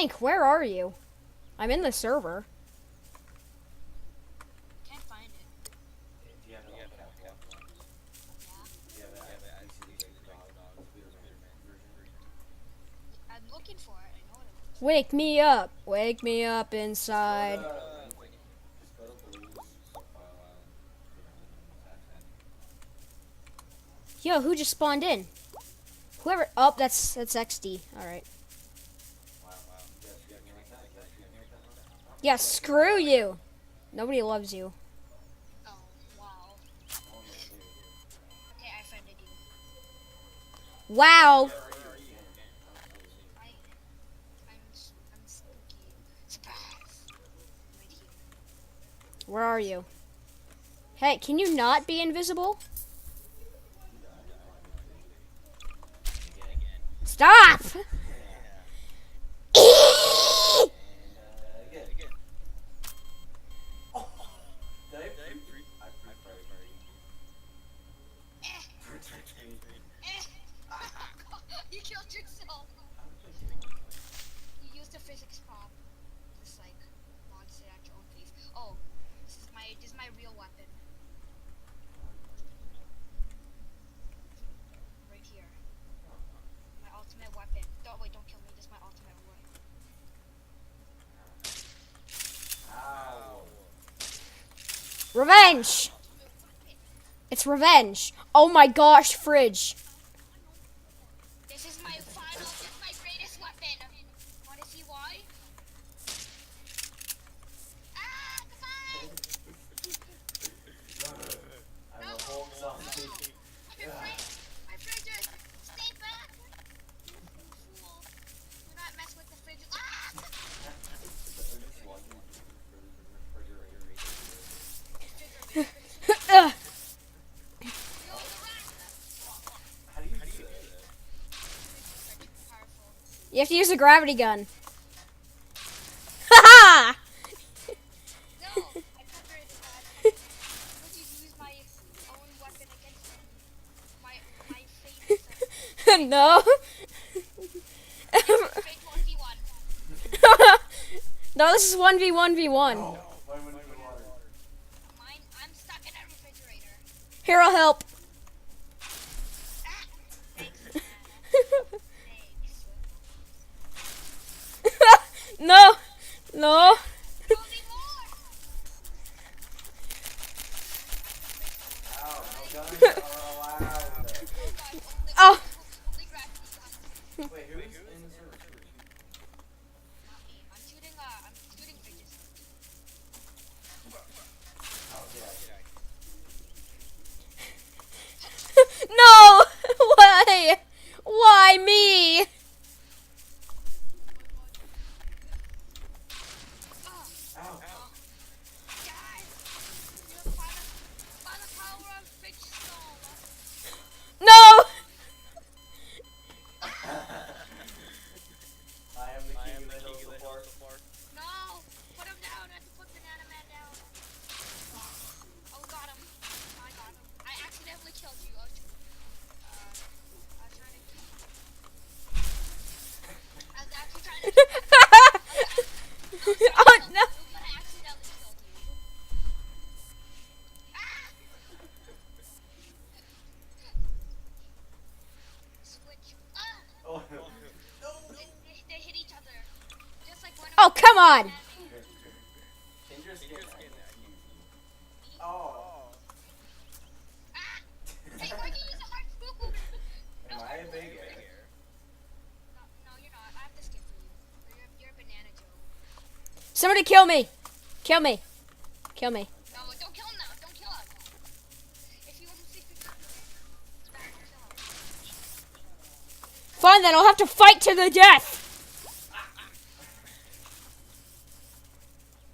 Link, where are you? I'm in the server. Can't find it. Yeah. I'm looking for it. I know what it is. Wake me up. Wake me up inside. Just go to Blue's profile and Yo, who just spawned in? Whoever. Oh, that's XD. All right. Yeah, screw you. Nobody loves you. Oh, wow. Okay, I friended you. Wow. I'm spooky. Surprise! Right here. Where are you? Hey, can you not be invisible? Stop! You killed yourself. You used a physics pop. Just like launch it at your own face. Oh, this is my real weapon. Right here. My ultimate weapon. Don't kill me. This is my ultimate weapon. Revenge! It's revenge. Oh my gosh, fridge. This is my greatest weapon. Wanna see why? Ah, goodbye! No! My fridges! Stay back! You fool! Do not mess with the fridge. Ah! Ugh. You have to use a gravity gun. Ha No! I covered would you use my own weapon against me? My favorite ha! No. fake 1v1. No, this is 1v1v1. Mine, I'm stuck in a refrigerator. Here, I'll help. Ah! Thanks, Thanks. No. No. Tell me more! Oh. Only gravity guns. Wait, who's in the server? Not me. I'm shooting fridges. No. Why? Why me? Guys! By the power of fridge stone. No. I am the king of the hill support. No! Put him down! I have to put Banana Man down. Oh, got him. I got him. I accidentally killed you. I was trying to kill you. I was actually trying to kill you. Oh no. But I accidentally killed you. Ah! Switch. Ah! Oh no. They hit each other. Just like one of Oh, come on. Change your skin. Oh. Ah! Hey, why'd you use a hard food? Am I a big air? No, you're not. I have to skip for you. You're a banana Joe. Somebody kill me. Kill me. Kill me. No, don't kill him now. Don't kill him. If you want to stick with Fine, then I'll have to fight to the death.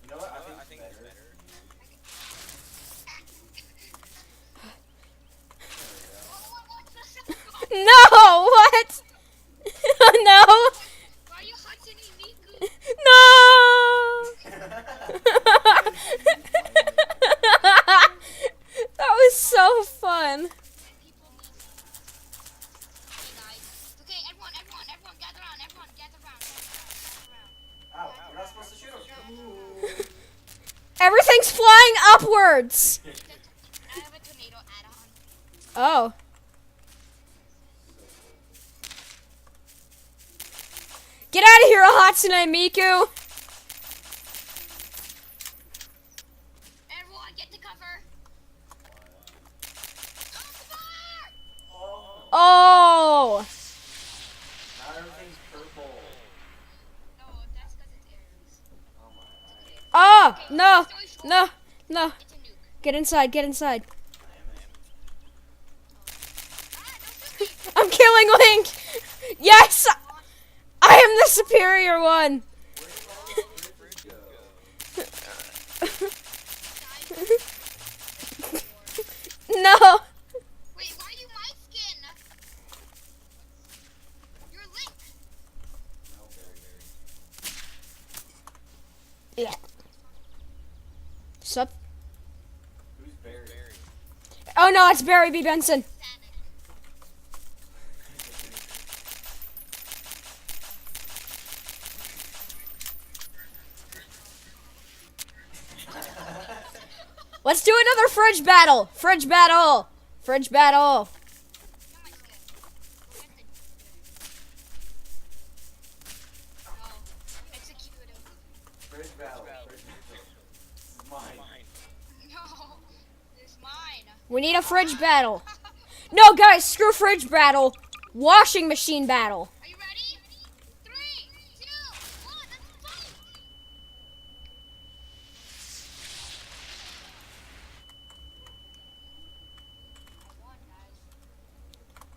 You know what? I think it's better. No, what? No. Why are you hunting Miku? No. That was so fun. People need me. Okay, guys. Okay, everyone, gather around. Gather around. Everything's flying upwards. I have a tornado add-on. Oh. Get out of here, Hatsune Miku. Everyone, get to cover. Oh. Now everything's purple. No, that's because it's Aries. Oh my. Oh, no. No. No. It's a nuke. Get inside, get inside. Don't shoot me. I'm killing Link. Yes. I am the superior one. Where did all the bridges go? No. Wait, why are you my skin? You're Link. No, very. Yeah. Sup? Who's Barry? Oh no, it's Barry B. Benson. Sonic. Let's do another fridge battle. Fridge battle. Fridge battle. You're my skin. Go get the No. Executive. Bridge battle. Bridge battle. This is mine. No. This is mine. We need a fridge battle. No, guys, screw fridge battle. Washing machine battle. Are you ready? 3, 2, 1, let's fight! I won, guys.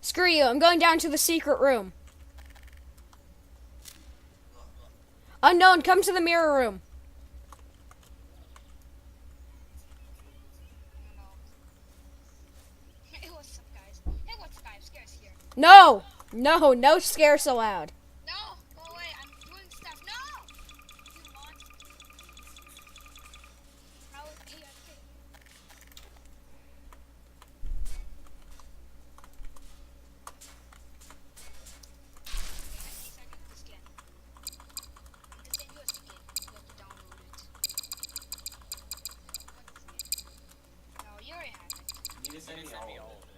Screw you. I'm going down to the secret room. Unknown, come to the mirror room. I don't know. Hey, what's up, guys? Hey, what's up, guys? Scare's here. No. No, no scares allowed. No! Go away, I'm doing stuff. No! You want... How... Hey, okay. No, you already have it. You need to send me all of it.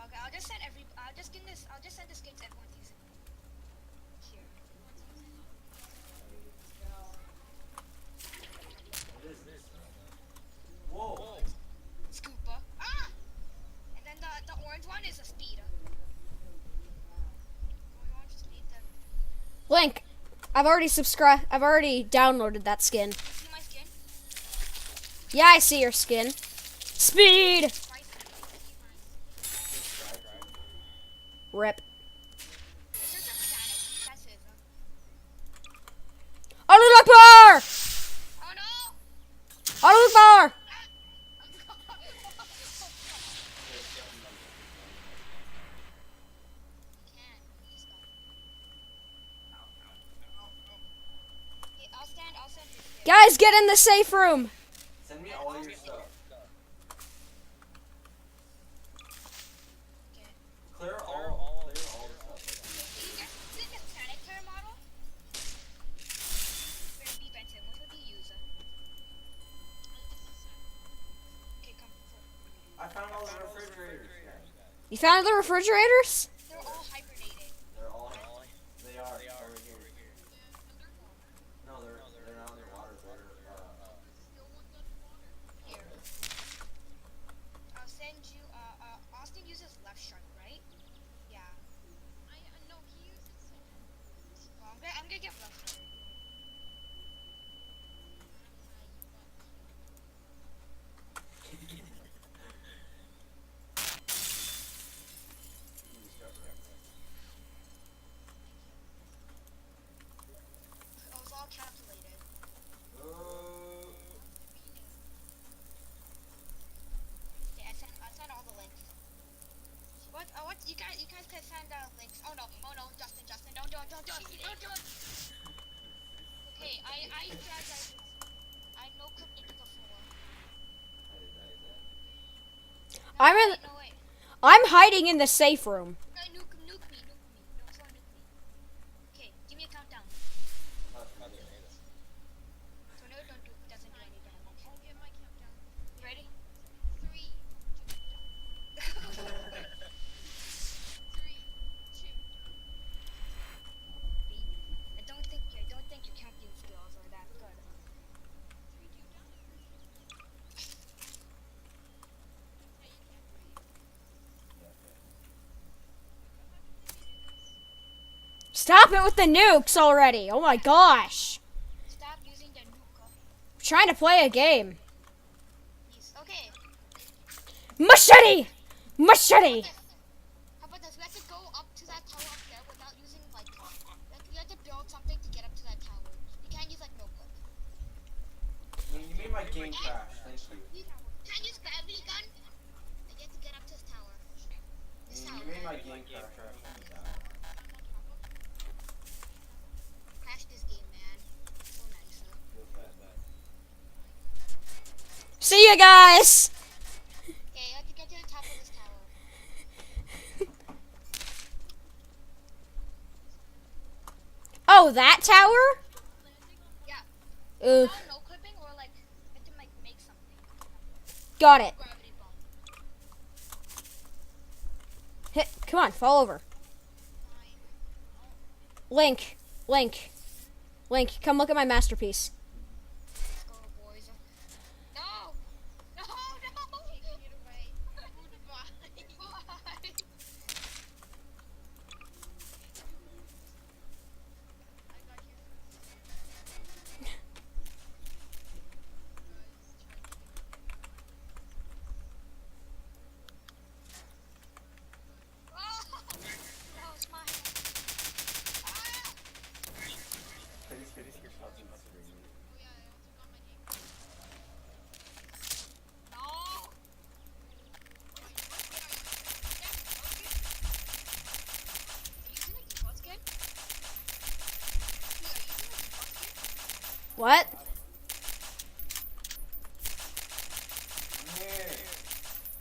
Okay, I'll just send the skins everyone sees it. Here. What is this? Whoa. Scoopa. Ah! And then the orange one is a speed. Orange speed, Link, I've already subscribed. I've already downloaded that skin. see my skin? Yeah, I see your skin. Speed. Rip. It's just a static. That's it. Allahu Akbar! Oh no! Allahu Akbar! I'll send you this. Guys, get in the safe room. Send me all your stuff. Okay. Clear all the stuff. Is it the static hair model? Baby Benson, what would you use? Okay, come. I found all the refrigerators. You found the refrigerators? They're all hibernating. They're all. They are over here. No, they're not underwater. Here. I'll send you, Austin uses left shark, right? Yeah. No, he uses well, I'm gonna get left shark. It was all calculated. Okay, I sent all the links. What, you guys can send, links. Oh no, Justin, don't do it. Okay, I know cook into the floor. I'm in. No, wait. I'm hiding in the safe room. No, nuke me. No, someone nuke me. Okay, give me a countdown. Tornado don't do, doesn't Stop it with the nukes already. Oh my gosh. Stop using the nuke. I'm trying to play a game. Please. Okay. Machete! Machete! How about this? We have to go up to that tower up there without using like we have to build something to get up to that tower. You can't use like no clip. You made my game crash. Thank you. Can't use gravity gun. And you have to get up to this tower. This You tower. made my game crash. Crash this game, man. So nice. See you guys! Okay, you have to get to the top of this tower. Oh, that tower? Yeah. Ugh. No clipping or like you have to like make something. Got it. Gravity bomb. Hit. Come on, fall over. Link. Link. Link, come look at my masterpiece. Let's go, boys. No! No! No! Take it away. Goodbye. Bye. I got you. Oh! That was mine. Ah! Finish your shots in the screen. No! What? I'm here.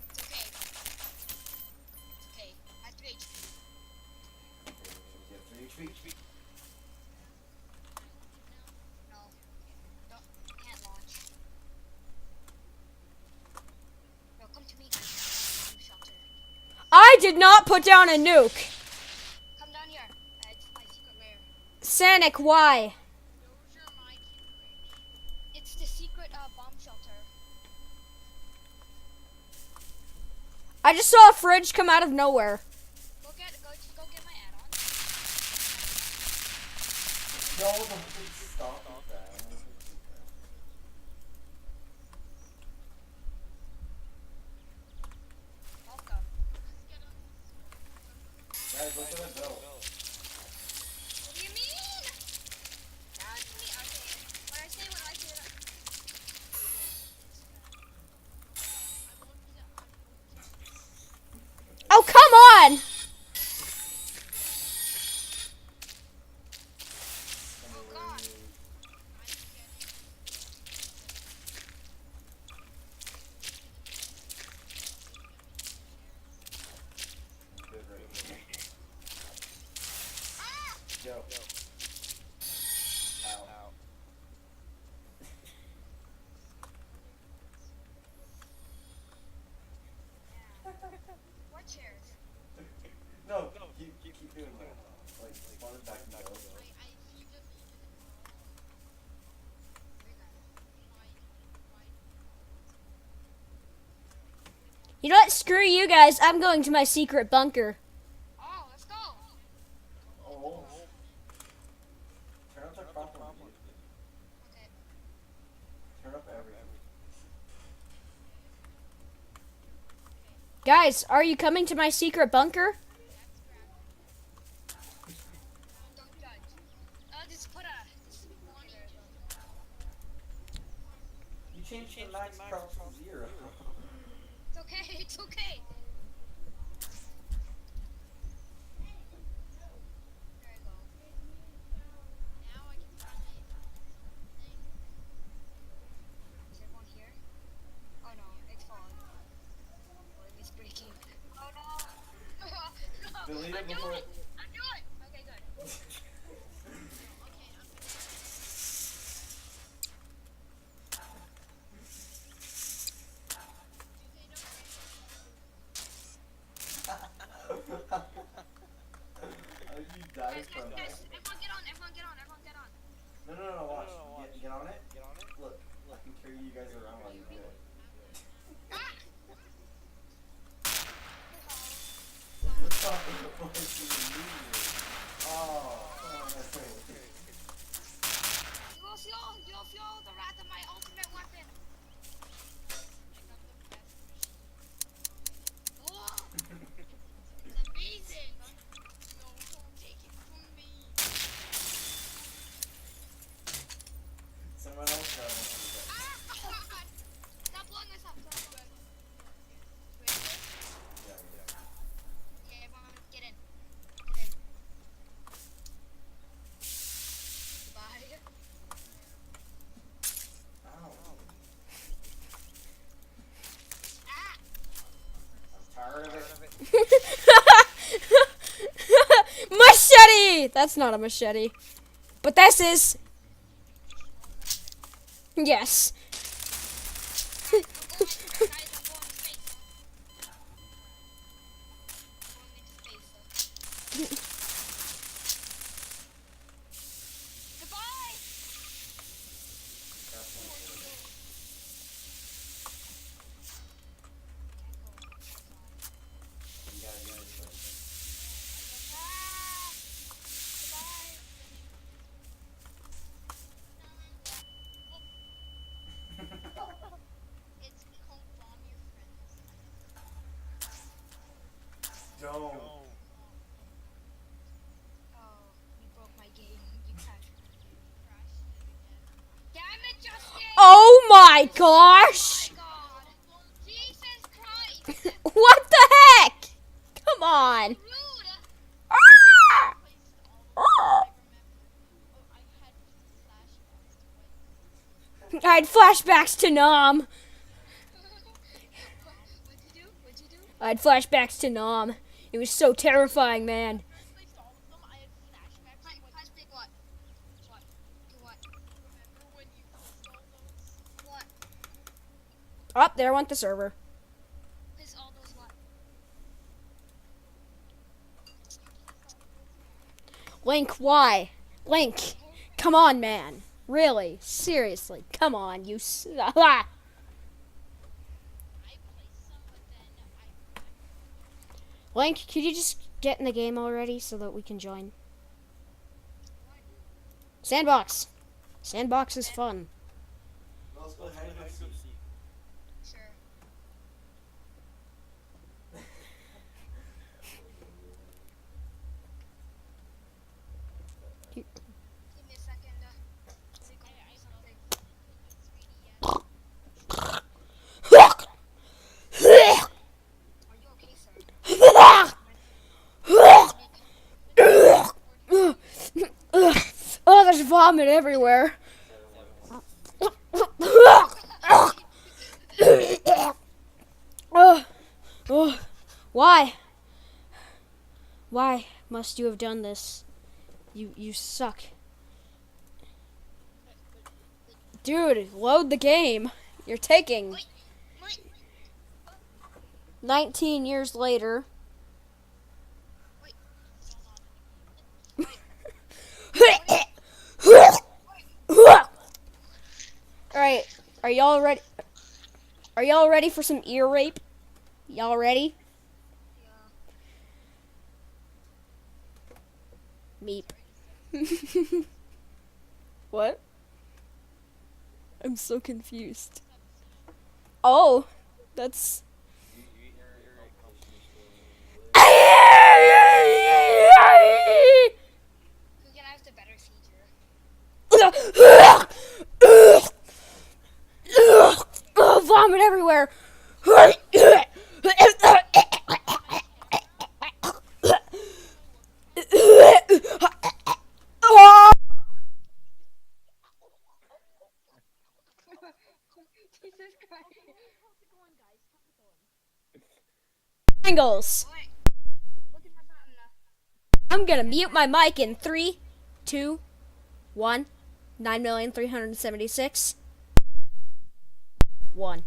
It's okay. It's okay. I have 3 HP. You have 3 HP. No. Don't. Can't launch. No, come to me, guys. I'm shelter. I did not put down a nuke. Come down here. It's my secret lair. Sanic, why? Those are my secrets. It's the secret bomb shelter. I just saw a fridge come out of nowhere. Go get my add-on. No, don't stop that. Welcome. Guys, look at the bill. What do you mean? That's me. Okay. When I say that. Oh, come on! Oh God. Ah! Yo. Ow. What chairs? No, keep doing that. Like, spawn it back and go. You know what? Screw you guys. I'm going to my secret bunker. Oh, let's go. Oh. Turn up the problem. Okay. Turn up everything. Guys, are you coming to my secret bunker? Don't judge. Just put just one here. You changed the max props to 0. It's okay. It's okay. There I go. Now I can find it. Is everyone here? Oh no, it's falling. Or it's breaking. Oh no! No! Delete it I'm before doing it- it! I'm doing it! Okay, good. How did you die from that? Everyone get on, everyone get on, everyone get on. No, watch. Get on it. Look, I can carry you guys around while you do it. Oh. you'll feel the wrath of my ultimate weapon. Oh, it's amazing. No, don't take it from me. Someone else got one. Ah! Stop blowing this up. Stop blowing this up. Yeah, yeah. Okay, everyone, get in. Get in. Bye. Ow. Ah! I'm tired of it. Machete! That's not a machete. But this is. Yes. Guys, I'm going to space. Going into space. Goodbye! You gotta do this first. Ah! Goodbye! It's called bomb your friends. Don't. Oh, you broke my game. You crashed my game. Damn it, Justin! Oh my gosh! Oh my god! Jesus Christ! What the heck? Come on. Rude! Ah! Ah! I had flashbacks to Nom. What'd you do? What'd you do? I had flashbacks to Nom. It was so terrifying, man. Flashback what? What? Do what? Remember when you stole those? What? Oh, there went the server. This all those what? Link, why? Link, come on, man. Really? Seriously, come on, you. I played some, but then Link, could you just get in the game already so that we can join? Sandbox. Sandbox is fun. Well, let's go hide and seek. Sure. Give me a second. Think on something. 3D yet? Are you okay, sir? Oh, there's vomit everywhere. Oh, oh, why? Why must you have done this? You suck. Dude, load the game. You're taking Wait. 19 years later. Alright, are y'all ready? Are y'all ready for some ear rape? Y'all ready? Yeah. Meep. What? I'm so confused. Oh, that's. Who can have the better feature? Vomit everywhere. Jesus Christ. Angles. Wait. I'm looking for something. I'm gonna mute my mic in 3, 2, 1. 9,376. 1.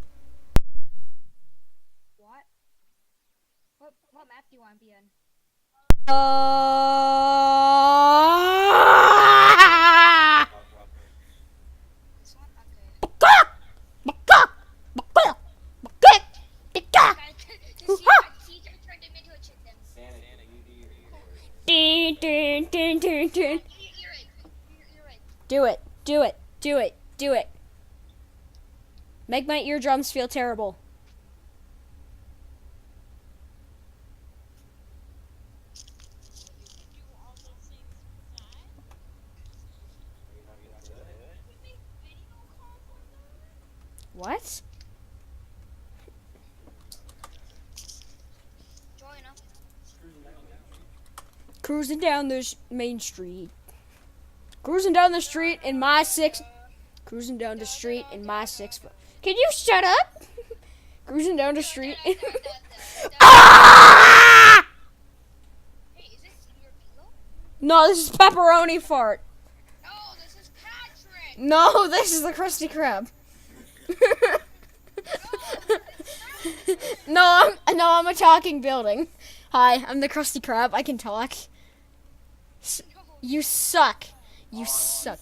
What map do you want to be in? This one? Okay. Caesar turned him into a chicken. Santa, you do your Dun, dun, dun, dun, dun. Ear rape. Do it. Do it. Do it. Do it. Make my eardrums feel terrible. You all those things with that? Are you not gonna do it? We make video calls on that? What? Join up. Cruising down this main street. Cruising down the street in my six. Cruising down the street in my 6 foot. Can you shut up? Cruising down the street. Ah! Hey, is this your pillow? No, this is pepperoni fart. No, this is Patrick. No, this is the Krusty Krab. No, I'm a talking building. Hi, I'm the Krusty Krab. I can talk. You suck. You suck.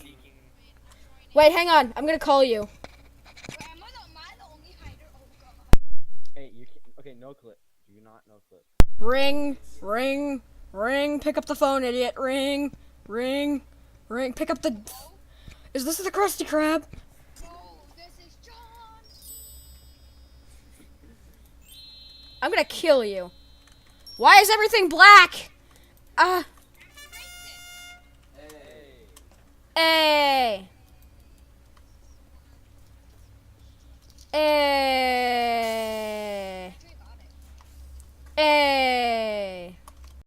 Wait, hang on. I'm gonna call you. Wait, am I the only hider? Oh god. Hey, you can, okay, no clip. Do not no clip. Ring, ring, ring. Pick up the phone, idiot. Ring, ring, ring. Pick up the. Is this the Krusty Krab? No, this is John. I'm gonna kill you. Why is everything black? Racist. Hey. Hey.